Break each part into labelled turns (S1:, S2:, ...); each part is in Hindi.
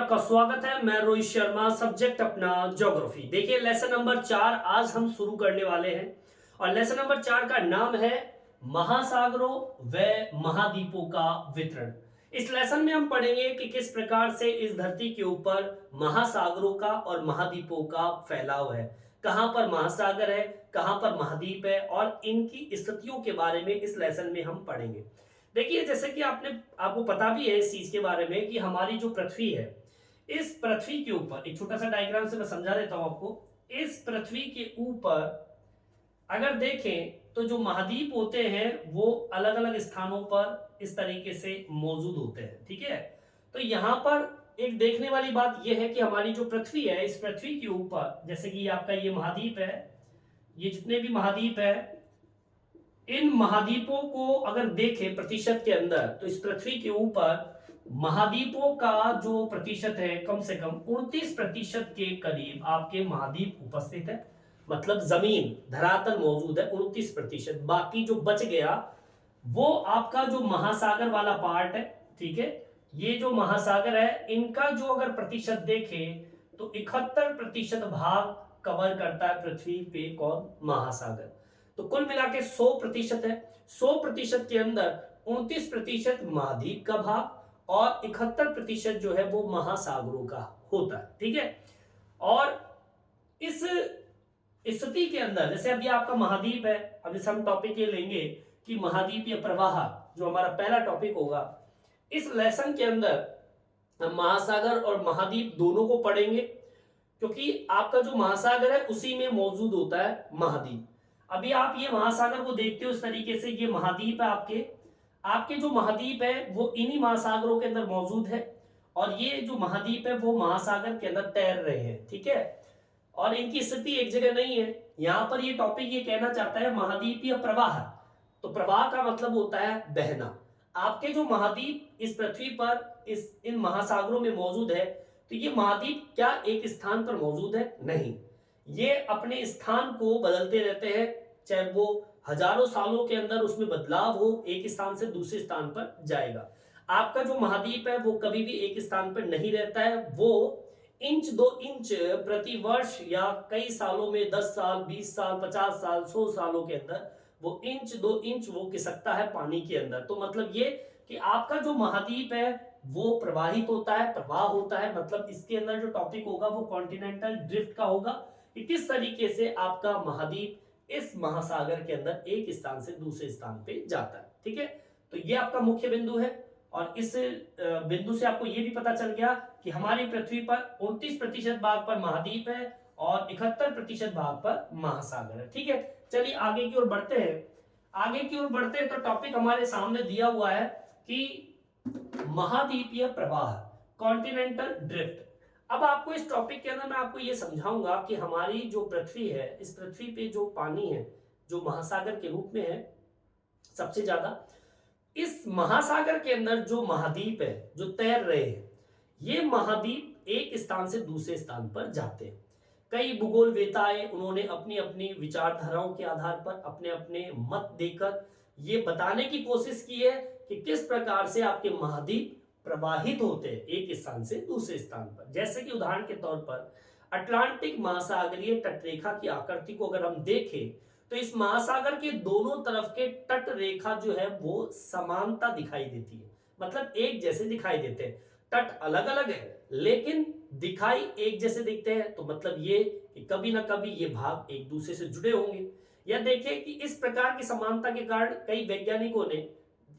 S1: आपका स्वागत है। मैं रोहित शर्मा, सब्जेक्ट अपना ज्योग्राफी। देखिए लेसन नंबर 4 आज हम शुरू करने वाले हैं और लेसन नंबर 4 का नाम है महासागरों व महाद्वीपों का वितरण। इस लेसन में हम पढ़ेंगे कि किस प्रकार से इस धरती के ऊपर महासागरों का और महाद्वीपों का फैलाव है, कहां पर महासागर है, कहां पर महाद्वीप है और इनकी स्थितियों के बारे में इस लेसन में हम पढ़ेंगे। देखिए जैसे कि आपको पता भी है इस चीज के बारे में कि हमारी जो पृथ्वी है, इस पृथ्वी के ऊपर एक छोटा सा डायग्राम से मैं समझा देता हूं आपको। इस पृथ्वी के ऊपर अगर देखें तो जो महाद्वीप होते हैं वो अलग अलग स्थानों पर इस तरीके से मौजूद होते हैं, ठीक है। तो यहां पर एक देखने वाली बात यह है कि हमारी जो पृथ्वी है, इस पृथ्वी के ऊपर जैसे कि आपका ये महाद्वीप है, ये जितने भी महाद्वीप है, इन महाद्वीपों को अगर देखें प्रतिशत के अंदर तो इस पृथ्वी के ऊपर महाद्वीपों का जो प्रतिशत है कम से कम 29% के करीब आपके महाद्वीप उपस्थित है। मतलब जमीन धरातल मौजूद है 29%। बाकी जो बच गया वो आपका जो महासागर वाला पार्ट है, ठीक है। ये जो महासागर है इनका जो अगर प्रतिशत देखें तो 71% भाग कवर करता है पृथ्वी पे कौन, महासागर। तो कुल मिला के 100% है। 100% के अंदर 29% महाद्वीप का भाग और 71% जो है वो महासागरों का होता है, ठीक है। और इस स्थिति के अंदर जैसे अभी आपका महाद्वीप है, अब जैसे हम टॉपिक ये लेंगे कि महाद्वीपीय प्रवाह, जो हमारा पहला टॉपिक होगा इस लेसन के अंदर, हम महासागर और महाद्वीप दोनों को पढ़ेंगे क्योंकि आपका जो महासागर है उसी में मौजूद होता है महाद्वीप। अभी आप ये महासागर को देखते हो इस तरीके से, ये महाद्वीप है आपके आपके जो महाद्वीप है वो इन्हीं महासागरों के अंदर मौजूद है और ये जो महाद्वीप है वो महासागर के अंदर तैर रहे हैं, ठीक है। और इनकी स्थिति एक जगह नहीं है। यहां पर ये टॉपिक ये कहना चाहता है महाद्वीपीय प्रवाह। तो प्रवाह का मतलब होता है बहना। आपके जो महाद्वीप इस पृथ्वी पर इन महासागरों में मौजूद है, तो ये महाद्वीप क्या एक स्थान पर मौजूद है? नहीं, ये अपने स्थान को बदलते रहते हैं, चाहे वो हजारों सालों के अंदर उसमें बदलाव हो, एक स्थान से दूसरे स्थान पर जाएगा। आपका जो महाद्वीप है वो कभी भी एक स्थान पर नहीं रहता है, वो इंच 2 इंच प्रति वर्ष या कई सालों में 10 साल 20 साल 50 साल 100 सालों के अंदर वो इंच 2 इंच वो खिसकता है पानी के अंदर। तो मतलब ये कि आपका जो महाद्वीप है वो प्रवाहित होता है, प्रवाह होता है। मतलब इसके अंदर जो टॉपिक होगा वो कॉन्टिनेंटल ड्रिफ्ट का होगा कि किस तरीके से आपका महाद्वीप इस महासागर के अंदर एक स्थान से दूसरे स्थान पे जाता है, ठीक है। तो ये आपका मुख्य बिंदु है और इस बिंदु से आपको ये भी पता चल गया कि हमारी पृथ्वी पर 29% भाग पर महाद्वीप है और 71% भाग पर महासागर है, ठीक है। चलिए आगे की ओर बढ़ते हैं। आगे की ओर बढ़ते हैं तो टॉपिक हमारे सामने दिया हुआ है कि महाद्वीपीय प्रवाह, कॉन्टिनेंटल ड्रिफ्ट। अब आपको इस टॉपिक के अंदर मैं आपको ये समझाऊंगा कि हमारी जो पृथ्वी है, इस पृथ्वी पे जो पानी है जो महासागर के रूप में है सबसे ज्यादा, इस महासागर के अंदर जो महाद्वीप है जो तैर रहे हैं, ये महाद्वीप एक स्थान से दूसरे स्थान पर जाते हैं। कई भूगोलवेताएं उन्होंने अपनी अपनी विचारधाराओं के आधार पर अपने अपने मत देकर ये बताने की कोशिश की है कि किस प्रकार से आपके महाद्वीप प्रवाहित होते हैं एक स्थान से दूसरे स्थान पर। जैसे कि उदाहरण के तौर पर अटलांटिक महासागरीय तटरेखा की आकृति को अगर हम देखें तो इस महासागर के दोनों तरफ के तट रेखा जो है वो समानता दिखाई देती है, मतलब एक जैसे दिखाई देते हैं। तट अलग अलग है लेकिन दिखाई एक जैसे दिखते हैं, तो मतलब ये कि कभी ना कभी ये भाग एक दूसरे से जुड़े होंगे। या देखिए कि इस प्रकार की समानता के कारण कई वैज्ञानिकों ने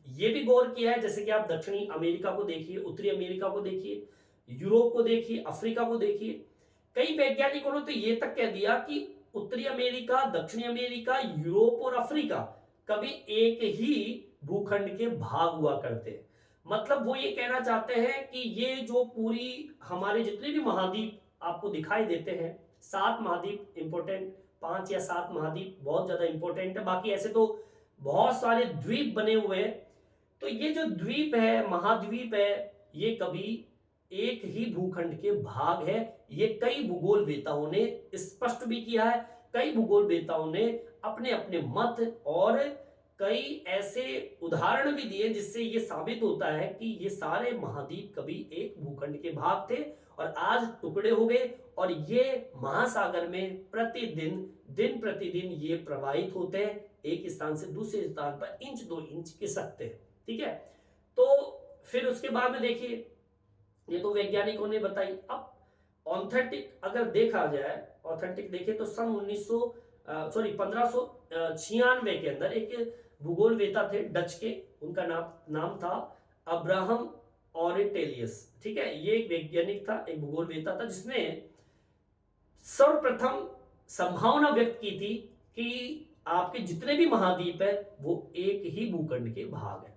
S1: ये भी गौर किया है, जैसे कि आप दक्षिणी अमेरिका को देखिए, उत्तरी अमेरिका को देखिए, यूरोप को देखिए, अफ्रीका को देखिए। कई वैज्ञानिकों ने तो ये तक कह दिया कि उत्तरी अमेरिका, दक्षिणी अमेरिका, यूरोप और अफ्रीका कभी एक ही भूखंड के भाग हुआ करते हैं। मतलब वो ये कहना चाहते हैं कि ये जो पूरी हमारे जितने भी महाद्वीप आपको दिखाई देते हैं, 7 महाद्वीप इंपोर्टेंट, 5 या 7 महाद्वीप बहुत ज्यादा इंपोर्टेंट है, बाकी ऐसे तो बहुत सारे द्वीप बने हुए हैं। तो ये जो द्वीप है, महाद्वीप है, ये कभी एक ही भूखंड के भाग है। ये कई भूगोलवेताओं ने स्पष्ट भी किया है, कई भूगोलवेताओं ने अपने अपने मत और कई ऐसे उदाहरण भी दिए जिससे ये साबित होता है कि ये सारे महाद्वीप कभी एक भूखंड के भाग थे और आज टुकड़े हो गए, और ये महासागर में प्रतिदिन दिन प्रतिदिन ये प्रवाहित होते हैं, एक स्थान से दूसरे स्थान पर इंच 2 इंच खिसकते हैं। ठीक है, तो फिर उसके बाद में देखिए, ये तो वैज्ञानिकों ने बताई। अब ऑथेंटिक अगर देखा जाए, ऑथेंटिक देखे तो सन 1596 के अंदर एक भूगोलवेता थे डच के, उनका नाम था अब्राहम ऑरेटेलियस। ठीक है, ये एक वैज्ञानिक था, एक भूगोलवेता था, जिसने सर्वप्रथम संभावना व्यक्त की थी कि आपके जितने भी महाद्वीप है वो एक ही भूखंड के भाग है।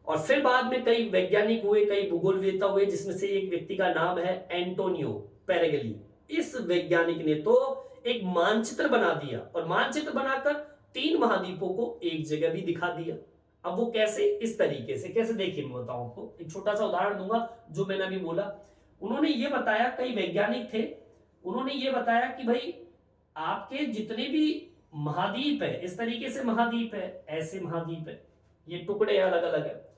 S1: और फिर बाद में कई वैज्ञानिक हुए, कई भूगोलवेता हुए, जिसमें से एक व्यक्ति का नाम है एंटोनियो पेरेगली। इस वैज्ञानिक ने तो एक मानचित्र बना दिया, और मानचित्र बनाकर 3 महाद्वीपों को एक जगह भी दिखा दिया। अब वो कैसे, इस तरीके से कैसे, देखिए मैं बताऊं आपको, एक छोटा सा उदाहरण दूंगा जो मैंने अभी बोला। उन्होंने ये बताया, कई वैज्ञानिक थे, उन्होंने ये बताया कि भाई आपके जितने भी महाद्वीप है, इस तरीके से महाद्वीप है, ऐसे महाद्वीप है, ये टुकड़े अलग अलग है,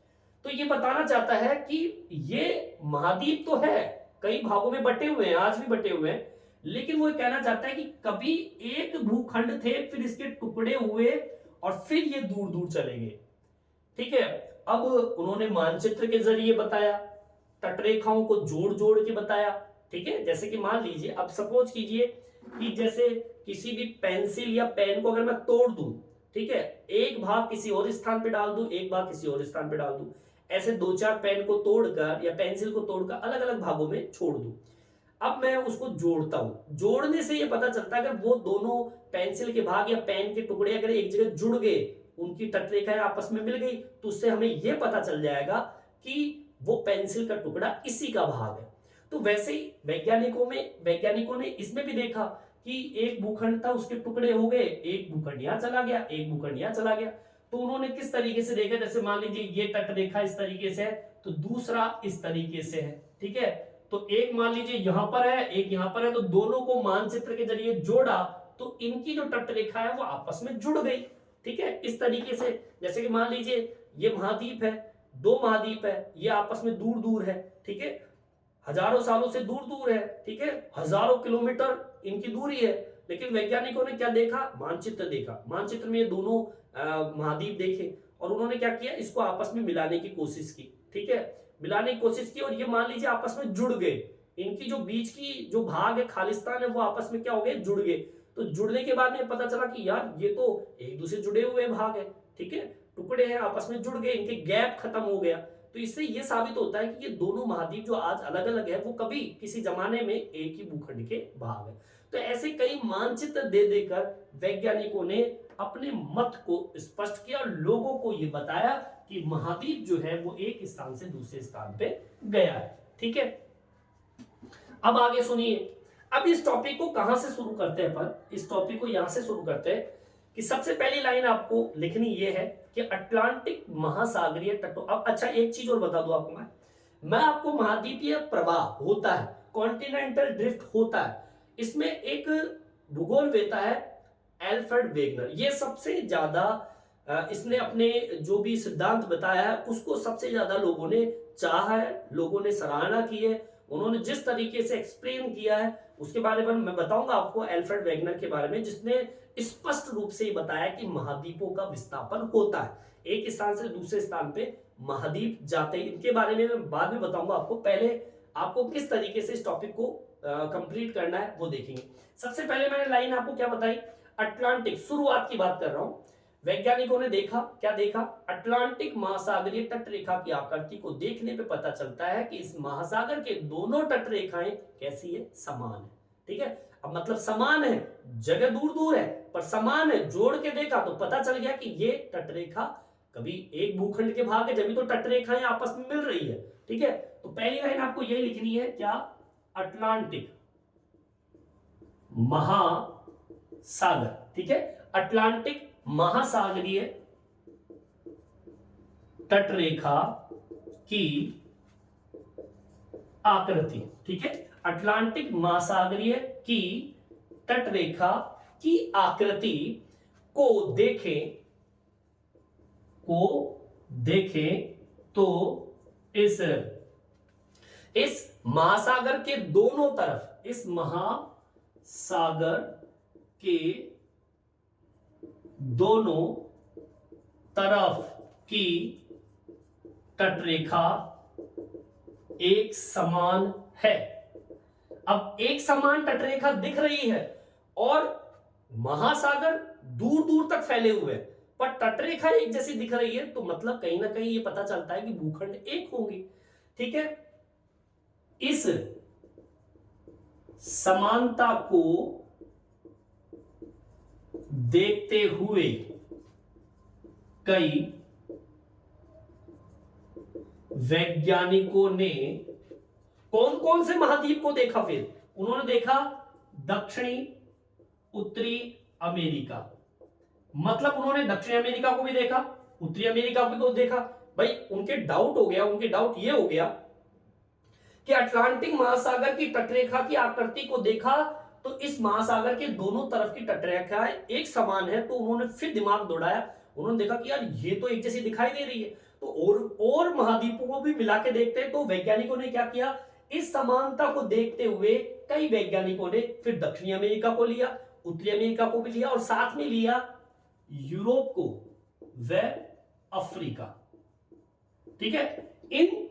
S1: तो ये बताना चाहता है कि ये महाद्वीप तो है, कई भागों में बटे हुए हैं, आज भी बटे हुए हैं, लेकिन वो कहना चाहता है कि कभी एक भूखंड थे, फिर इसके टुकड़े हुए और फिर ये दूर दूर चले गए। ठीक है, अब उन्होंने मानचित्र के जरिए बताया, तटरेखाओं को जोड़ जोड़ के बताया। ठीक है, जैसे कि मान लीजिए, अब सपोज कीजिए कि जैसे किसी भी पेंसिल या पेन को अगर मैं तोड़ दूं, ठीक है, एक भाग किसी और स्थान पे डाल दूं, एक भाग किसी और स्थान पे डाल दूं, ऐसे 2-4 पेन को तोड़कर या पेंसिल को तोड़कर अलग अलग भागों में छोड़ दूं। अब मैं उसको जोड़ता हूं, जोड़ने से ये पता चलता है अगर वो दोनों पेंसिल के भाग या पेन के टुकड़े अगर एक जगह जुड़ गए, उनकी तटरेखाएं आपस में मिल गई, तो उससे हमें यह पता चल जाएगा कि वो पेंसिल का टुकड़ा इसी का भाग है। तो वैसे ही वैज्ञानिकों ने इसमें भी देखा कि एक भूखंड था, उसके टुकड़े हो गए, एक भूखंड यहां चला गया, एक भूखंड यहां चला गया। तो उन्होंने किस तरीके से देखा, जैसे मान लीजिए ये तटरेखा इस तरीके से है, तो दूसरा इस तरीके से है। ठीक है, तो एक मान लीजिए यहां पर है, एक यहां पर है, तो दोनों को मानचित्र के जरिए जोड़ा तो इनकी जो तटरेखा है वो आपस में जुड़ गई। ठीक है, इस तरीके से, जैसे कि मान लीजिए ये महाद्वीप है, 2 महाद्वीप है, ये आपस में दूर दूर है। ठीक है, हजारों सालों से दूर दूर है। ठीक है, हजारों किलोमीटर इनकी दूरी है, लेकिन वैज्ञानिकों ने क्या देखा, मानचित्र देखा, मानचित्र में ये दोनों महाद्वीप देखे, और उन्होंने क्या किया, इसको आपस में मिलाने की कोशिश की। ठीक है, मिलाने की कोशिश की, और ये मान लीजिए आपस में जुड़ गए, इनकी जो बीच की जो भाग है, खालिस्तान है, वो आपस में क्या हो गए, जुड़ गए। तो जुड़ने के बाद में पता चला कि यार ये तो एक दूसरे जुड़े हुए भाग है। ठीक है, टुकड़े हैं, आपस में जुड़ गए, इनके गैप खत्म हो गया। तो इससे ये साबित होता है कि ये दोनों महाद्वीप जो आज अलग अलग है, वो कभी किसी जमाने में एक ही भूखंड के भाग है। तो ऐसे कई मानचित्र दे देकर वैज्ञानिकों ने अपने मत को स्पष्ट किया और लोगों को यह बताया कि महाद्वीप जो है वो एक स्थान से दूसरे स्थान पे गया है। ठीक है, अब आगे सुनिए। अब इस टॉपिक को कहां से शुरू करते हैं, पर इस टॉपिक को यहां से शुरू करते हैं कि सबसे पहली लाइन आपको लिखनी यह है कि अटलांटिक महासागरीय तटों। अब अच्छा, एक चीज और बता दूं आपको, मैं आपको महाद्वीपीय प्रवाह होता है, कॉन्टिनेंटल ड्रिफ्ट होता है, इसमें एक भूगोलवेता है एल्फ्रेड वेगनर, ये सबसे ज्यादा इसने अपने जो भी सिद्धांत बताया है उसको सबसे ज्यादा लोगों ने चाहा है, लोगों ने सराहना की है। उन्होंने जिस तरीके से एक्सप्लेन किया है उसके बारे में मैं बताऊंगा आपको, एल्फ्रेड वेगनर के बारे में, जिसने स्पष्ट रूप से बताया कि महाद्वीपों का विस्थापन होता है, एक स्थान से दूसरे स्थान पे महाद्वीप जाते हैं। इनके बारे में मैं बाद में बताऊंगा आपको, पहले आपको किस तरीके से इस टॉपिक को कंप्लीट करना है वो देखेंगे। सबसे पहले मैंने लाइन आपको क्या बताई, अटलांटिक, शुरुआत की बात कर रहा हूं। वैज्ञानिकों ने देखा, क्या देखा, अटलांटिक महासागरीय तटरेखा की आकृति को देखने पे पता चलता है कि इस महासागर के दोनों तटरेखाएं कैसी है, समान है। ठीक है, अब मतलब समान है, जगह दूर दूर है पर समान है, जोड़ के देखा तो पता चल गया कि ये तटरेखा कभी एक भूखंड के भाग है, जब तो तटरेखाएं आपस में मिल रही है। ठीक है, तो पहली लाइन आपको यही लिखनी है, क्या, अटलांटिक महासागर। ठीक है, अटलांटिक महासागरीय तटरेखा की आकृति। ठीक है, अटलांटिक महासागरीय की तटरेखा की आकृति को देखें को देखें तो इस महासागर के दोनों तरफ, इस महासागर के दोनों तरफ की तटरेखा एक समान है। अब एक समान तटरेखा दिख रही है और महासागर दूर दूर तक फैले हुए हैं, पर तटरेखा एक जैसी दिख रही है, तो मतलब कहीं ना कहीं ये पता चलता है कि भूखंड एक होंगे। ठीक है, इस समानता को देखते हुए कई वैज्ञानिकों ने कौन कौन से महाद्वीप को देखा? फिर उन्होंने देखा दक्षिणी उत्तरी अमेरिका, मतलब उन्होंने दक्षिणी अमेरिका को भी देखा, उत्तरी अमेरिका को देखा। भाई उनके डाउट हो गया, उनके डाउट ये हो गया कि अटलांटिक महासागर की तटरेखा की आकृति को देखा तो इस महासागर के दोनों तरफ की तटरेखाएं एक समान है। तो उन्होंने फिर दिमाग दौड़ाया, उन्होंने देखा कि यार ये तो एक जैसी दिखाई दे रही है, तो और महाद्वीपों को भी मिला के देखते हैं। तो वैज्ञानिकों ने क्या किया, इस समानता को देखते हुए कई वैज्ञानिकों ने फिर दक्षिणी अमेरिका को लिया, उत्तरी अमेरिका को भी लिया और साथ में लिया यूरोप को व अफ्रीका। ठीक है, इन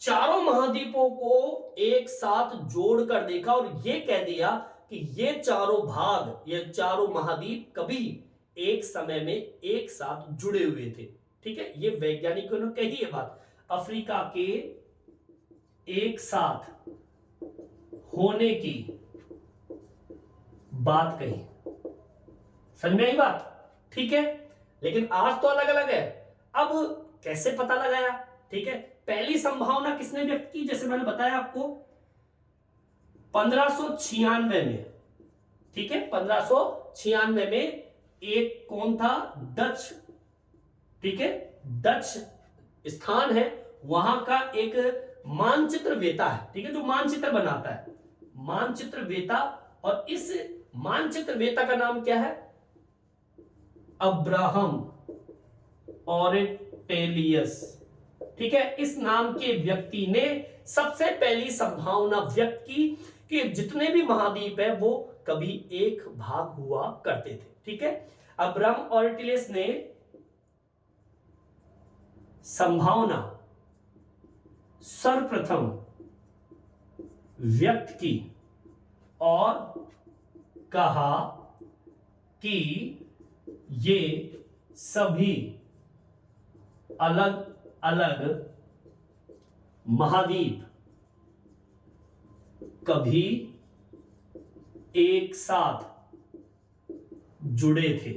S1: चारों महाद्वीपों को एक साथ जोड़कर देखा और यह कह दिया कि ये चारों भाग, ये चारों महाद्वीप कभी एक समय में एक साथ जुड़े हुए थे। ठीक है, ये वैज्ञानिकों ने कही है बात, अफ्रीका के एक साथ होने की बात कही। समझ में आई बात? ठीक है, लेकिन आज तो अलग अलग है। अब कैसे पता लगाया? ठीक है, पहली संभावना किसने व्यक्त की? जैसे मैंने बताया आपको 1596 में। ठीक है, 1596 में एक कौन था? डच। ठीक है, डच स्थान है, वहां का एक मानचित्र वेता है। ठीक है, जो मानचित्र बनाता है, मानचित्र वेता। और इस मानचित्र वेता का नाम क्या है? अब्राहम ऑरेटेलियस। ठीक है, इस नाम के व्यक्ति ने सबसे पहली संभावना व्यक्त की कि जितने भी महाद्वीप है वो कभी एक भाग हुआ करते थे। ठीक है, अब्राहम ऑरेटेलियस ने संभावना सर्वप्रथम व्यक्त की और कहा कि ये सभी अलग अलग महाद्वीप कभी एक साथ जुड़े थे।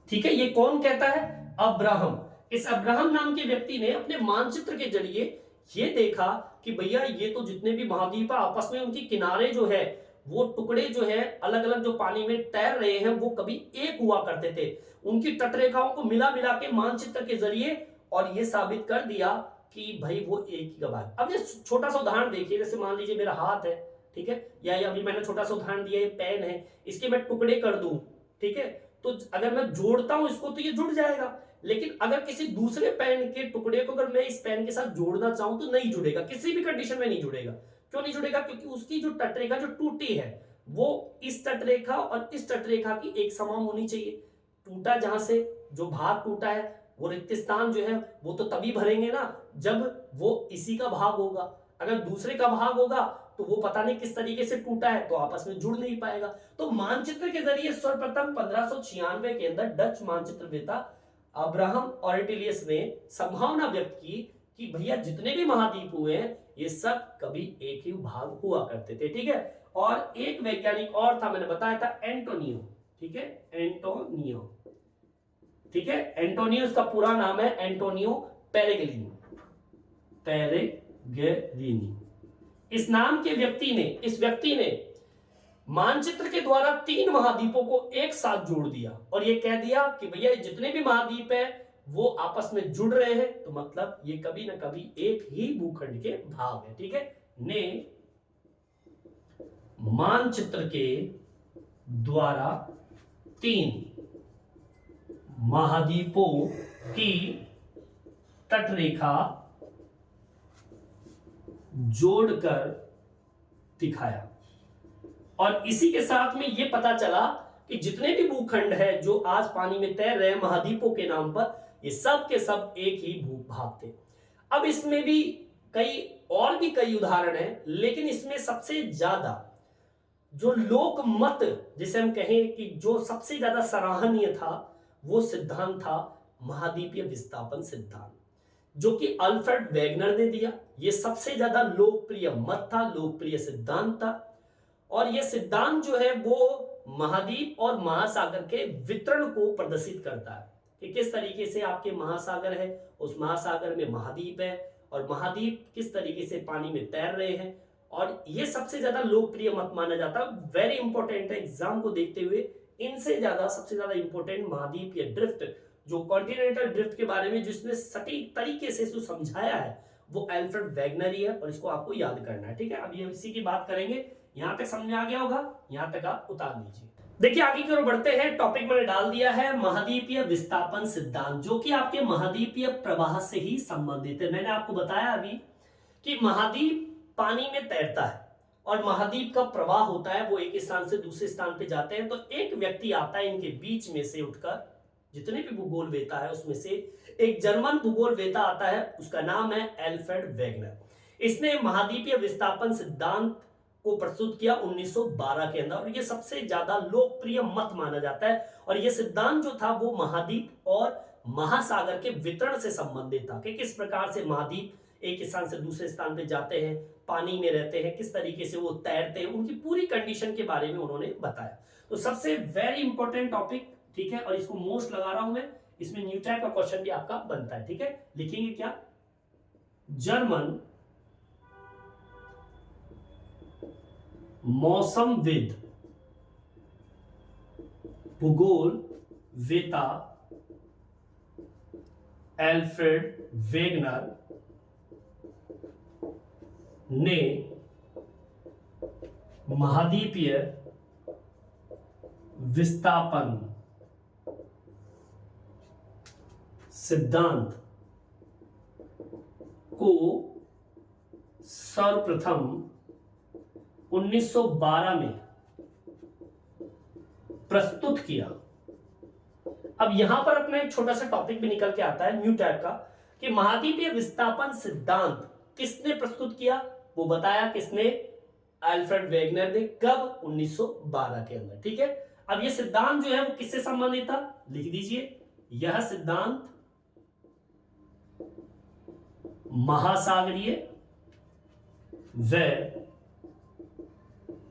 S1: ठीक है, ये कौन कहता है? अब्राहम। इस अब्राहम नाम के व्यक्ति ने अपने मानचित्र के जरिए ये देखा कि भैया ये तो जितने भी महाद्वीप आपस में उनकी किनारे जो है, वो टुकड़े जो है अलग अलग जो पानी में तैर रहे हैं, वो कभी एक हुआ करते थे। उनकी तटरेखाओं को मिला मिला के मानचित्र के जरिए और ये साबित कर दिया कि भाई वो एक ही का भाग। अब ये छोटा सा उदाहरण देखिए, जैसे मान लीजिए मेरा हाथ है, ठीक है, या अभी मैंने छोटा सा उदाहरण दिया, ये पेन है, इसके मैं टुकड़े कर दूं, ठीक है, तो अगर मैं जोड़ता हूं इसको तो ये जुड़ जाएगा। लेकिन अगर किसी दूसरे पेन के टुकड़े को अगर मैं इस पेन के साथ जोड़ना चाहूं तो नहीं जुड़ेगा, किसी भी कंडीशन में नहीं जुड़ेगा। क्यों नहीं जुड़ेगा? क्योंकि उसकी जो तटरेखा जो टूटी है वो इस तटरेखा और इस तटरेखा की एक समान होनी चाहिए। टूटा जहां से जो भाग टूटा है, वो रिक्त स्थान जो है वो तो तभी भरेंगे ना जब वो इसी का भाग होगा। अगर दूसरे का भाग होगा तो वो पता नहीं किस तरीके से टूटा है, तो आपस में जुड़ नहीं पाएगा। तो मानचित्र के जरिए सर्वप्रथम 1596 के अंदर डच मानचित्रवेत्ता अब्राहम ऑरेटेलियस ने संभावना व्यक्त की कि भैया जितने भी महाद्वीप हुए हैं ये सब कभी एक ही भाग हुआ करते थे। ठीक है, और एक वैज्ञानिक और था, मैंने बताया था एंटोनियो। ठीक है, एंटोनियो। ठीक है, एंटोनियो इसका पूरा नाम है एंटोनियो पेरेग्रिनी। पेरेग्रिनी इस नाम के व्यक्ति ने, इस व्यक्ति ने मानचित्र के द्वारा 3 महाद्वीपों को एक साथ जोड़ दिया और यह कह दिया कि भैया जितने भी महाद्वीप है वो आपस में जुड़ रहे हैं, तो मतलब ये कभी ना कभी एक ही भूखंड के भाग है। ठीक है, ने मानचित्र के द्वारा 3 महाद्वीपों की तटरेखा जोड़कर दिखाया। और इसी के साथ में यह पता चला कि जितने भी भूखंड है जो आज पानी में तैर रहे हैं महाद्वीपों के नाम पर, ये सब के सब एक ही भूभाग थे। अब इसमें भी कई उदाहरण हैं, लेकिन इसमें सबसे ज्यादा जो लोक मत जिसे हम कहें कि जो सबसे ज्यादा सराहनीय था, वो सिद्धांत था महाद्वीपीय विस्थापन सिद्धांत, जो कि अल्फ्रेड वेगनर ने दिया। यह सबसे ज्यादा लोकप्रिय मत था, लोकप्रिय सिद्धांत था। और यह सिद्धांत जो है वो महाद्वीप और महासागर के वितरण को प्रदर्शित करता है कि किस तरीके से आपके महासागर है, उस महासागर में महाद्वीप है, और महाद्वीप किस तरीके से पानी में तैर रहे हैं। और यह सबसे ज्यादा लोकप्रिय मत माना जाता है। वेरी इंपॉर्टेंट है एग्जाम को देखते हुए, इनसे ज्यादा सबसे ज्यादा इंपॉर्टेंट महाद्वीप या ड्रिफ्ट, जो कॉन्टिनेंटल ड्रिफ्ट के बारे में जिसने सटीक तरीके से इसको समझाया है, वो अल्फ्रेड वेगनर ही है, और इसको आपको याद करना है। ठीक है, अब ये इसी की बात करेंगे। यहां तक समझ आ गया होगा, यहां तक आप उतार लीजिए। देखिए आगे की ओर बढ़ते हैं। टॉपिक मैंने डाल दिया है महाद्वीपीय विस्थापन सिद्धांत, जो कि आपके महाद्वीपीय प्रवाह से ही संबंधित है। मैंने आपको बताया अभी कि महाद्वीप पानी में तैरता है और महाद्वीप का प्रवाह होता है, वो एक स्थान से दूसरे स्थान पे जाते हैं। तो एक व्यक्ति आता है इनके बीच में से उठकर, जितने भी भूगोल वेता है उसमें से एक जर्मन भूगोल वेता आता है, उसका नाम है अल्फ्रेड वेगनर। इसने महाद्वीपीय विस्थापन सिद्धांत को प्रस्तुत किया 1912 के अंदर, और यह सबसे ज्यादा लोकप्रिय मत माना जाता है। और यह सिद्धांत जो था वो महाद्वीप और महासागर के वितरण से संबंधित था कि किस प्रकार से महाद्वीप एक स्थान से दूसरे स्थान पे जाते हैं, पानी में रहते हैं, किस तरीके से वो तैरते हैं, उनकी पूरी कंडीशन के बारे में उन्होंने बताया। तो सबसे वेरी इंपॉर्टेंट टॉपिक, ठीक है, और इसको मोस्ट लगा रहा हूं मैं। इसमें न्यू टाइप का क्वेश्चन भी आपका बनता है। ठीक है, लिखेंगे क्या? जर्मन मौसमविद भूगोल वेता अल्फ्रेड वेगनर ने महाद्वीपीय विस्थापन सिद्धांत को सर्वप्रथम 1912 में प्रस्तुत किया। अब यहां पर अपना एक छोटा सा टॉपिक भी निकल के आता है न्यू टाइप का, कि महाद्वीपीय विस्थापन सिद्धांत किसने प्रस्तुत किया? वो बताया किसने? अल्फ्रेड वेगनर ने। कब? 1912 के अंदर। ठीक है, अब ये सिद्धांत जो है वो किससे संबंधित था? लिख दीजिए, यह सिद्धांत महासागरीय व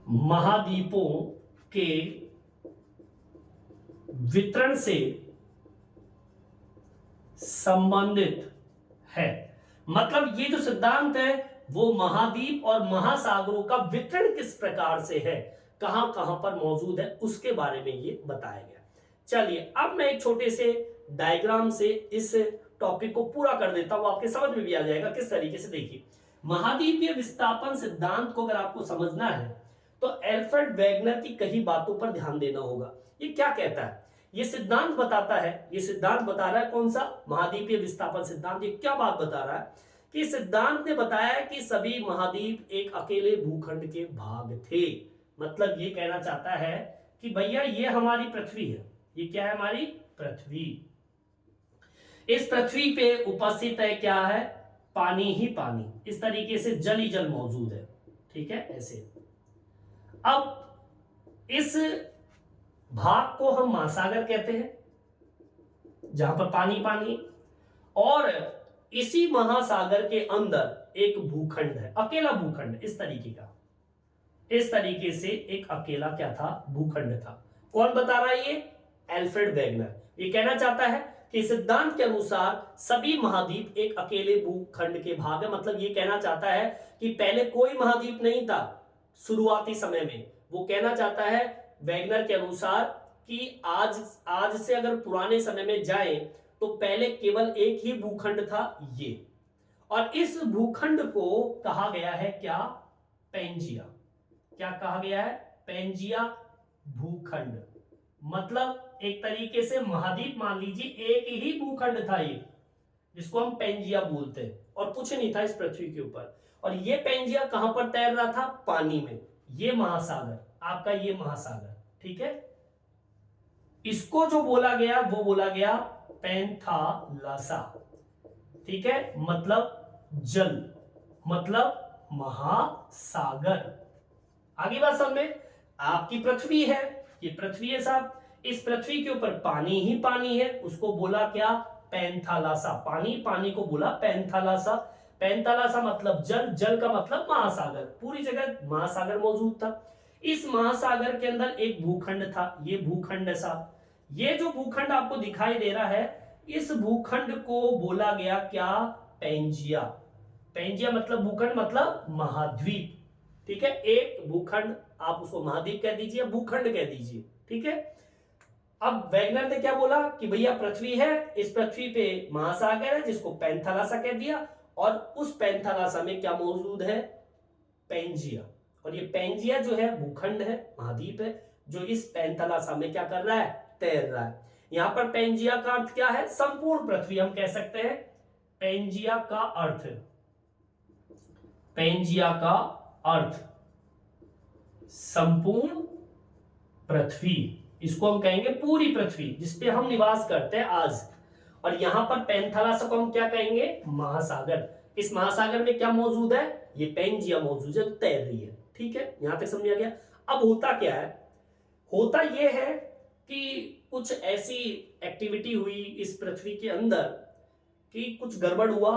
S1: महाद्वीपों के वितरण से संबंधित है। मतलब ये जो सिद्धांत है वो महाद्वीप और महासागरों का वितरण किस प्रकार से है, कहां कहां पर मौजूद है, उसके बारे में ये बताया गया। चलिए अब मैं एक छोटे से डायग्राम से इस टॉपिक को पूरा कर देता हूं, आपके समझ में भी आ जाएगा किस तरीके से। देखिए, महाद्वीपीय विस्थापन सिद्धांत को अगर आपको समझना है तो अल्फ्रेड वेगनर की कई बातों पर ध्यान देना होगा। ये क्या कहता है? ये सिद्धांत बताता है, ये सिद्धांत बता रहा है कौन सा? महाद्वीपीय विस्थापन सिद्धांत। ये क्या बात बता रहा है कि सिद्धांत ने बताया कि सभी महाद्वीप एक अकेले भूखंड के भाग थे। मतलब ये कहना चाहता है कि भैया ये हमारी पृथ्वी है, ये क्या है? हमारी पृथ्वी। इस पृथ्वी पे उपस्थित है क्या है? पानी ही पानी, इस तरीके से जल ही जल मौजूद है। ठीक है, ऐसे। अब इस भाग को हम महासागर कहते हैं, जहां पर पानी पानी, और इसी महासागर के अंदर एक भूखंड है, अकेला भूखंड, इस तरीके का, इस तरीके से एक अकेला क्या था? भूखंड था। कौन बता रहा है? ये अल्फ्रेड वेगनर। ये कहना चाहता है कि सिद्धांत के अनुसार सभी महाद्वीप एक अकेले भूखंड के भाग है। मतलब ये कहना चाहता है कि पहले कोई महाद्वीप नहीं था शुरुआती समय में। वो कहना चाहता है वेगनर के अनुसार कि आज से अगर पुराने समय में जाएं तो पहले केवल एक ही भूखंड था, ये, और इस भूखंड को कहा गया है क्या? पैंजिया। क्या कहा गया है? पैंजिया भूखंड। मतलब एक तरीके से महाद्वीप मान लीजिए, एक ही भूखंड था ये, जिसको हम पेंजिया बोलते हैं, और कुछ नहीं था इस पृथ्वी के ऊपर। और ये पेंजिया कहां पर तैर रहा था? पानी में। ये महासागर, आपका ये महासागर, ठीक है। इसको जो बोला गया वो बोला गया पैंथालासा, ठीक है, मतलब जल, मतलब महासागर। आगे बात समझ में। आपकी पृथ्वी है, ये पृथ्वी है साहब, इस पृथ्वी के ऊपर पानी ही पानी है, उसको बोला क्या? पैंथालासा। पानी, पानी को बोला पैंथालासा। पैंथालासा मतलब जल, जल का मतलब महासागर, पूरी जगह महासागर मौजूद था। इस महासागर के अंदर एक भूखंड था, ये भूखंड है साहब। ये जो भूखंड आपको दिखाई दे रहा है, इस भूखंड को बोला गया क्या? पेंजिया। पेंजिया मतलब भूखंड, मतलब महाद्वीप, ठीक है। एक भूखंड, आप उसको महाद्वीप कह दीजिए, भूखंड कह दीजिए, ठीक है। अब वैगनर ने क्या बोला कि भैया पृथ्वी है, इस पृथ्वी पे महासागर है जिसको पैंथालासा कह दिया, और उस पैंथालासा में क्या मौजूद है? पेंजिया। और ये पेंजिया जो है भूखंड है, महाद्वीप है, जो इस पैंथालासा में क्या कर रहा है? तैर रहा है। यहां पर पेंजिया का अर्थ क्या है? संपूर्ण पृथ्वी हम कह सकते हैं। पेंजिया का अर्थ, पेंजिया का अर्थ संपूर्ण पृथ्वी, इसको हम कहेंगे पूरी पृथ्वी जिसपे हम निवास करते हैं आज। और यहां पर पैंथालासा को हम क्या कहेंगे? महासागर। इस महासागर में क्या मौजूद है? ये पेंजिया मौजूद है, तैर रही है, ठीक है। यहां तक समझ आ गया। अब होता क्या है? होता यह है कि कुछ ऐसी एक्टिविटी हुई इस पृथ्वी के अंदर कि कुछ गड़बड़ हुआ,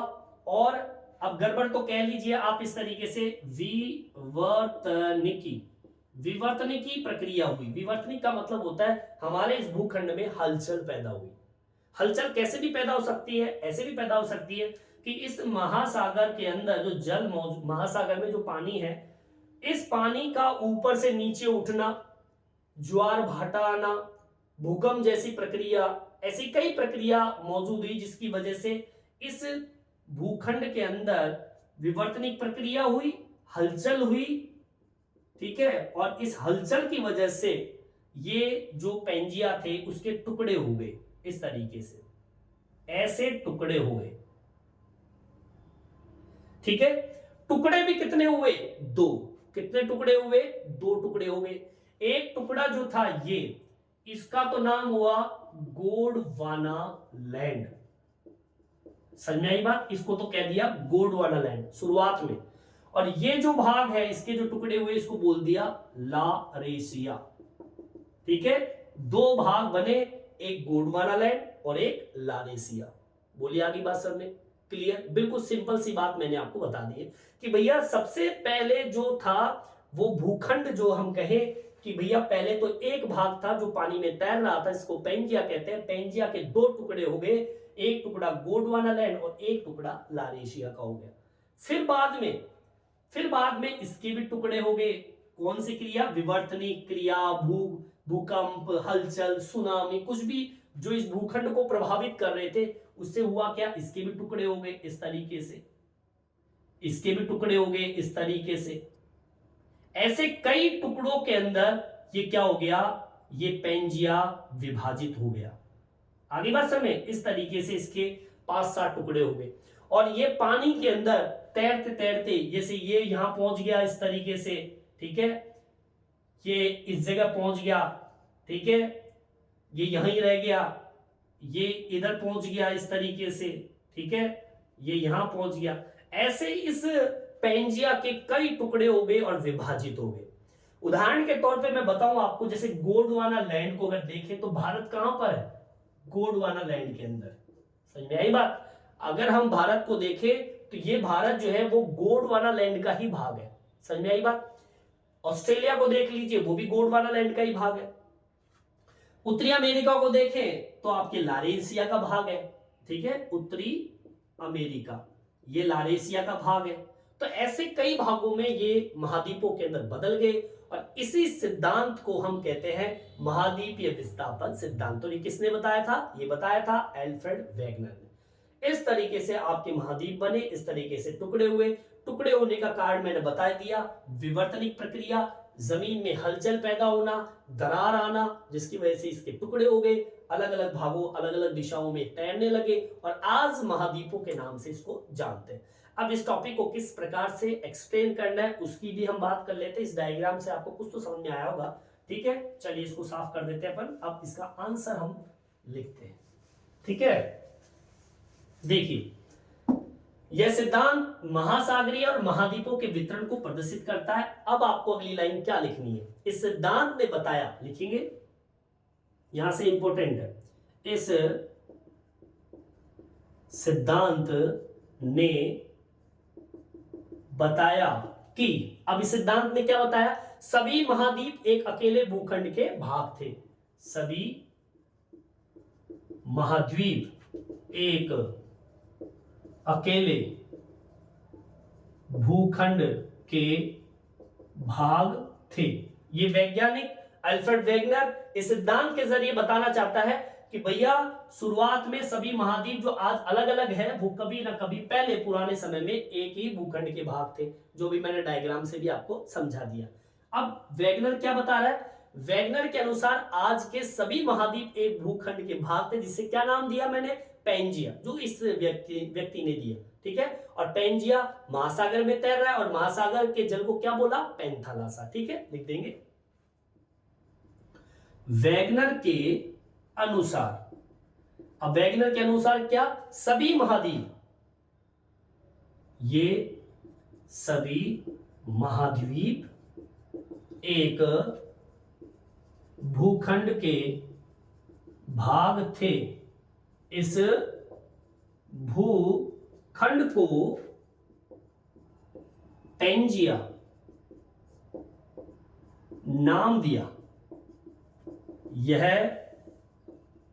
S1: और अब गड़बड़ तो कह लीजिए आप इस तरीके से, विवर्तनिकी, विवर्तनिकी प्रक्रिया हुई। विवर्तनिक का मतलब होता है हमारे इस भूखंड में हलचल पैदा हुई। हलचल कैसे भी पैदा हो सकती है, ऐसे भी पैदा हो सकती है कि इस महासागर के अंदर जो जल मौजूद, महासागर में जो पानी है, इस पानी का ऊपर से नीचे उठना, ज्वार भाटा आना, भूकंप जैसी प्रक्रिया, ऐसी कई प्रक्रिया मौजूद हुई जिसकी वजह से इस भूखंड के अंदर विवर्तनिक प्रक्रिया हुई, हलचल हुई, ठीक है। और इस हलचल की वजह से ये जो पेंजिया थे उसके टुकड़े हो गए, इस तरीके से ऐसे टुकड़े हुए, ठीक है। टुकड़े भी कितने हुए? दो। कितने टुकड़े हुए? दो टुकड़े हो गए। एक टुकड़ा जो था ये, इसका तो नाम हुआ गोंडवाना लैंड। समझ में आई बात? इसको तो कह दिया गोंडवाना लैंड शुरुआत में। और ये जो भाग है, इसके जो टुकड़े हुए, इसको बोल दिया लारेशिया, ठीक है। दो भाग बने, एक गोंडवाना लैंड और एक लारेशिया। बोलिए आगे बात सब में क्लियर? बिल्कुल सिंपल सी बात मैंने आपको बता दी है कि भैया सबसे पहले जो था वो भूखंड, जो हम कहे कि भैया पहले तो एक भाग था जो पानी में तैर रहा था, इसको पेंजिया कहते हैं। पेंजिया के दो टुकड़े हो गए, एक टुकड़ा गोंडवाना लैंड और एक टुकड़ा लारेशिया का हो गया। फिर बाद में इसके भी टुकड़े हो गए। कौन सी क्रिया? विवर्तनिक क्रिया, भूकंप, हलचल, सुनामी, कुछ भी जो इस भूखंड को प्रभावित कर रहे थे, उससे हुआ क्या? इसके भी टुकड़े हो गए इस तरीके से, इसके भी टुकड़े हो गए इस तरीके से। ऐसे कई टुकड़ों के अंदर ये क्या हो गया? ये पेंजिया विभाजित हो गया। आगे बात समझे? इस तरीके से इसके 5-7 टुकड़े हो गए। और ये पानी के अंदर तैरते तैरते, जैसे ये यहां पहुंच गया इस तरीके से, ठीक है, ये इस जगह पहुंच गया, ठीक है, ये यहीं रह गया, ये इधर पहुंच गया इस तरीके से, ठीक है, ये यहां पहुंच गया। ऐसे इस पेंजिया के कई टुकड़े हो गए और विभाजित हो गए। उदाहरण के तौर पे मैं बताऊं आपको, जैसे गोंडवाना लैंड को अगर देखें तो भारत कहां पर है? गोंडवाना लैंड के अंदर। समझ में आई बात? अगर हम भारत को देखें तो ये भारत जो है वो गोंडवाना लैंड का ही भाग है। समझ में आई बात? ऑस्ट्रेलिया को देख लीजिए, वो भी गोंडवाना लैंड का ही भाग है। उत्तरी अमेरिका को देखें तो आपके लारेशिया का भाग है, ठीक है, उत्तरी अमेरिका, ये लारेशिया का भाग है। तो ऐसे कई भागों में ये महाद्वीपों के अंदर बदल गए, और इसी सिद्धांत को हम कहते हैं महाद्वीपीय विस्थापन सिद्धांत। और ये किसने बताया था? ये बताया था एल्फ्रेड वेगनर ने। इस तरीके से आपके महाद्वीप बने, इस तरीके से टुकड़े हुए। टुकड़े होने का कारण मैंने बता दिया, विवर्तनिक प्रक्रिया, जमीन में हलचल पैदा होना, दरार आना, जिसकी वजह से इसके टुकड़े हो गए, अलग अलग भागों अलग अलग दिशाओं में तैरने लगे, और आज महाद्वीपों के नाम से इसको जानते हैं। अब इस टॉपिक को किस प्रकार से एक्सप्लेन करना है उसकी भी हम बात कर लेते हैं। इस डायग्राम से आपको कुछ तो समझ में आया होगा, ठीक है। चलिए इसको साफ कर देते हैं अपन। अब इसका आंसर हम लिखते हैं, ठीक है। देखिए, यह सिद्धांत महासागरीय और महाद्वीपों के वितरण को प्रदर्शित करता है। अब आपको अगली लाइन क्या लिखनी है? इस सिद्धांत ने बताया, लिखेंगे यहां से इंपॉर्टेंट है, इस सिद्धांत ने बताया कि, अब इस सिद्धांत ने क्या बताया? सभी महाद्वीप एक अकेले भूखंड के भाग थे। सभी महाद्वीप एक अकेले भूखंड के भाग थे। ये वैज्ञानिक अल्फ्रेड वेगनर इस सिद्धांत के जरिए बताना चाहता है कि भैया शुरुआत में सभी महाद्वीप जो आज अलग अलग है वो कभी ना कभी पहले पुराने समय में एक ही भूखंड के भाग थे, जो भी मैंने डायग्राम से भी आपको समझा दिया। अब वेगनर क्या बता रहा है? वेगनर के अनुसार आज के सभी महाद्वीप एक भूखंड के भाग थे, जिसे क्या नाम दिया मैंने? पैंजिया, जो इस व्यक्ति ने दिया, ठीक है। और पैंजिया महासागर में तैर रहा है, और महासागर के जल को क्या बोला? पैंथालासा, ठीक है, लिख देंगे। वेगनर के अनुसार, अब वेगनर के अनुसार क्या? सभी महाद्वीप, ये सभी महाद्वीप एक भूखंड के भाग थे। इस भूखंड को पैंजिया नाम दिया। यह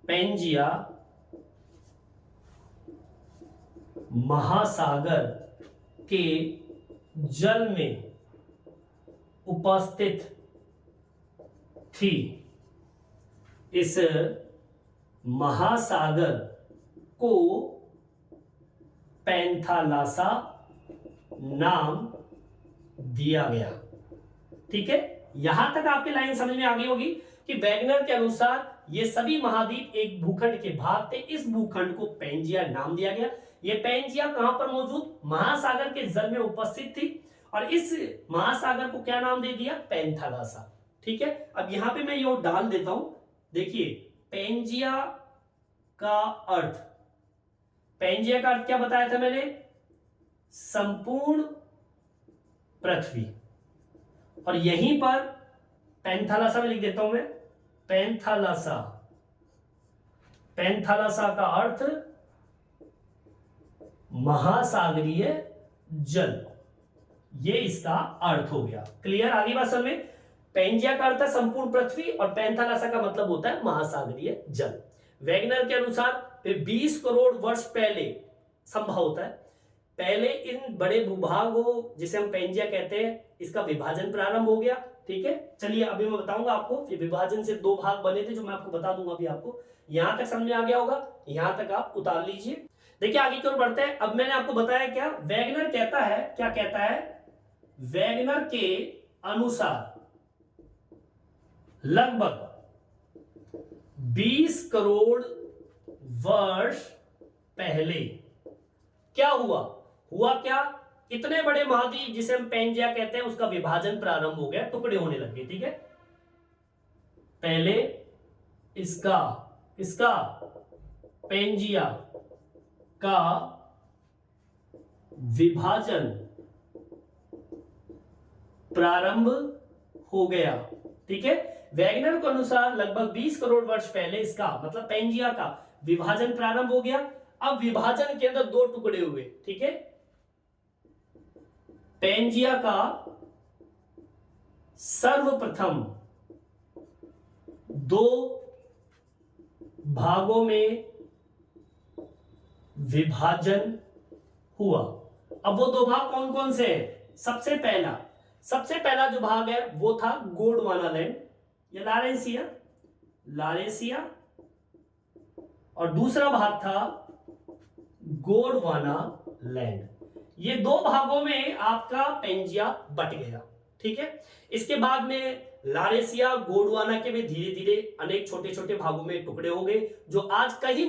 S1: पैंजिया महासागर के जल में उपस्थित थी। इस महासागर को पैंथालासा नाम दिया गया, ठीक है। यहां तक आपकी लाइन समझ में आ गई होगी कि वेगनर के अनुसार ये सभी महाद्वीप एक भूखंड के भाग थे। इस भूखंड को पैंजिया नाम दिया गया। ये पैंजिया कहां पर मौजूद? महासागर के जल में उपस्थित थी, और इस महासागर को क्या नाम दे दिया? पैंथालासा, ठीक है। अब यहां पे मैं ये डाल देता हूं, देखिए पैंजिया का अर्थ, पैंजिया का अर्थ क्या बताया था मैंने? संपूर्ण पृथ्वी। और यहीं पर पैंथालासा में लिख देता हूं मैं, पैंथालासा, पैंथालासा का अर्थ महासागरीय जल, ये इसका अर्थ हो गया। क्लियर? आगे बात समझ में। पैंजिया का अर्थ है संपूर्ण पृथ्वी, और पैंथालासा का मतलब होता है महासागरीय जल। वेगनर के अनुसार 20 करोड़ वर्ष पहले संभव होता है, पहले इन बड़े भूभागों जिसे हम पैंजिया कहते हैं, इसका विभाजन प्रारंभ हो गया, ठीक है। चलिए अभी मैं बताऊंगा आपको, विभाजन से 2 भाग बने थे, जो मैं आपको बता दूंगा अभी आपको। यहां तक समझ में आ गया होगा, यहां तक आप उतार लीजिए। देखिए आगे की ओर बढ़ते हैं। अब मैंने आपको बताया क्या वेगनर कहता है, क्या कहता है? वेगनर के अनुसार लगभग 20 करोड़ वर्ष पहले क्या हुआ? हुआ क्या? इतने बड़े महाद्वीप जिसे हम पैंजिया कहते हैं, उसका विभाजन प्रारंभ हो गया, टुकड़े होने लग गए, ठीक है। पहले इसका पैंजिया का विभाजन प्रारंभ हो गया, ठीक है। वेगनर के अनुसार लगभग 20 करोड़ वर्ष पहले इसका मतलब पैंजिया का विभाजन प्रारंभ हो गया। अब विभाजन के अंदर 2 टुकड़े हुए, ठीक है। पैंजिया का सर्वप्रथम 2 भागों में विभाजन हुआ। अब वो 2 भाग कौन कौन से हैं? सबसे पहला जो भाग है वो था गोंडवाना लैंड या लारेंसिया, और दूसरा भाग था गोंडवाना लैंड। ये 2 भागों में आपका पैंजिया बट गया, ठीक है। इसके बाद में लारेशिया गोंडवाना के भी धीरे धीरे अनेक छोटे छोटे भागों में टुकड़े हो गए, जो आज कई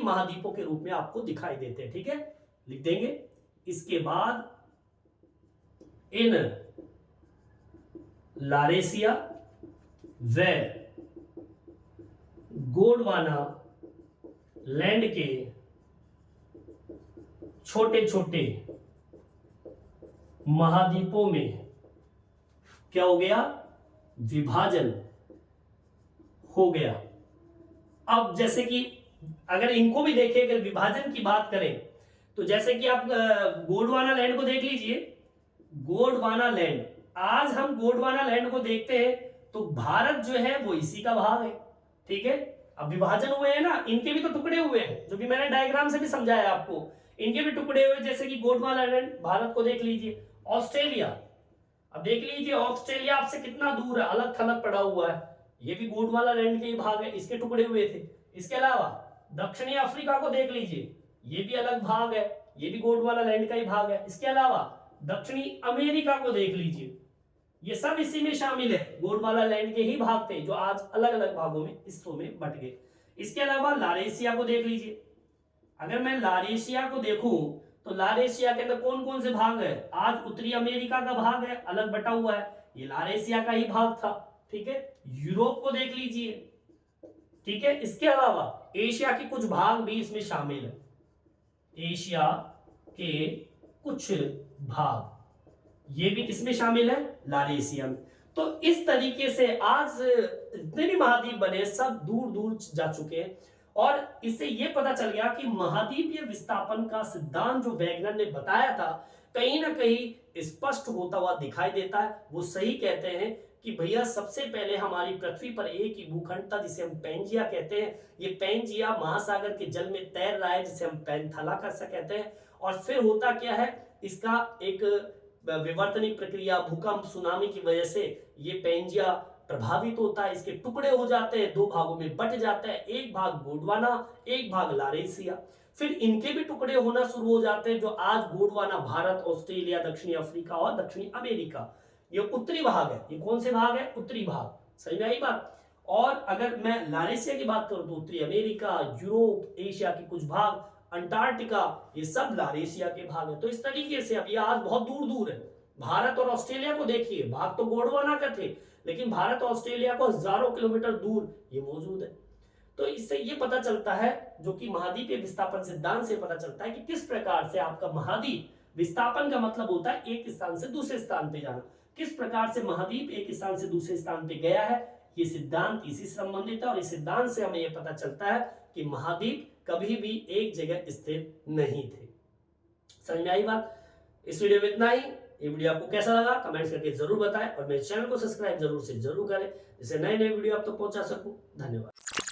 S1: महाद्वीपों के रूप में आपको दिखाई देते हैं। ठीक है, लिख देंगे। इसके बाद इन लारेशिया व गोंडवाना लैंड के छोटे छोटे महाद्वीपों में क्या हो गया, विभाजन हो गया। अब जैसे कि अगर इनको भी देखें, अगर विभाजन की बात करें तो जैसे कि आप गोंडवाना लैंड को देख लीजिए। गोंडवाना लैंड, आज हम गोंडवाना लैंड को देखते हैं तो भारत जो है वो इसी का भाग है। ठीक है, अब विभाजन हुए हैं ना, इनके भी तो टुकड़े हुए हैं, जो कि मैंने डायग्राम से भी समझाया आपको। इनके भी टुकड़े हुए, जैसे कि गोंडवाना लैंड भारत को देख लीजिए। ऑस्ट्रेलिया, अब देख लीजिए ऑस्ट्रेलिया आपसे कितना दूर है, अलग थलग पड़ा हुआ है, ये भी गोंडवाना लैंड के ही भाग है, इसके टुकड़े हुए थे। इसके अलावा दक्षिणी अफ्रीका को देख लीजिए, ये भी अलग भाग है, ये भी गोंडवाना लैंड का ही भाग है। इसके अलावा दक्षिणी अमेरिका को देख लीजिए, ये सब इसी में शामिल है, गोंडवाना लैंड के ही भाग थे, जो आज अलग अलग भागों में, हिस्सों में बट गए। इसके अलावा लारेशिया को देख लीजिए। अगर मैं लारेशिया को देखूं तो लारेशिया के अंदर कौन कौन से भाग है, आज उत्तरी अमेरिका का भाग है, अलग बटा हुआ है, ये लारेशिया का ही भाग था। ठीक है, यूरोप को देख लीजिए। ठीक है, इसके अलावा एशिया के कुछ भाग भी इसमें शामिल है, एशिया के कुछ भाग ये भी किसमें शामिल है, लारेशिया में। तो इस तरीके से आज जितने भी महाद्वीप बने सब दूर दूर जा चुके हैं, और इससे यह पता चल गया कि महाद्वीपीय विस्थापन का सिद्धांत जो वैगनर ने बताया था, कहीं ना कहीं स्पष्ट होता हुआ दिखाई देता है। वो सही कहते हैं कि भैया सबसे पहले हमारी पृथ्वी पर एक ही भूखंड था, जिसे हम पैंजिया कहते हैं। ये पैंजिया महासागर के जल में तैर रहा है, जिसे हम पैंथालाकस कहते हैं। और फिर होता क्या है, इसका एक विवर्तनिक प्रक्रिया, भूकंप, सुनामी की वजह से ये पैंजिया प्रभावित होता है, इसके टुकड़े हो जाते हैं, दो भागों में बट जाता है, एक भाग गोंडवाना, एक भाग लारेशिया। फिर इनके भी टुकड़े होना शुरू हो जाते हैं, जो आज गोंडवाना भारत, ऑस्ट्रेलिया, दक्षिणी अफ्रीका और दक्षिणी अमेरिका, ये उत्तरी भाग है। ये कौन से भाग है, उत्तरी भाग, सही में आई बात। और अगर मैं लारेशिया की बात करूं तो उत्तरी अमेरिका, यूरोप, एशिया के कुछ भाग, अंटार्कटिका, ये सब लारेशिया के भाग है। तो इस तरीके से अब ये आज बहुत दूर दूर है। भारत और ऑस्ट्रेलिया को देखिए, भाग तो गोंडवाना का थे, लेकिन भारत और ऑस्ट्रेलिया को हजारों किलोमीटर दूर ये मौजूद है। तो इससे ये पता चलता है, जो कि महाद्वीपीय विस्थापन सिद्धांत से पता चलता है कि किस प्रकार से आपका महाद्वीप विस्थापन का मतलब होता है एक स्थान से दूसरे स्थान पे जाना, किस प्रकार से महाद्वीप एक स्थान से दूसरे स्थान पे गया है। ये सिद्धांत इसी से संबंधित है, और इस सिद्धांत से हमें यह पता चलता है कि महाद्वीप कभी भी एक जगह स्थिर नहीं थे। समझ में आई बात। इस वीडियो में इतना ही। ये वीडियो आपको कैसा लगा कमेंट्स करके जरूर बताएं, और मेरे चैनल को सब्सक्राइब जरूर से जरूर करें, जिससे नए नए वीडियो आप तक पहुंचा सकूं। धन्यवाद।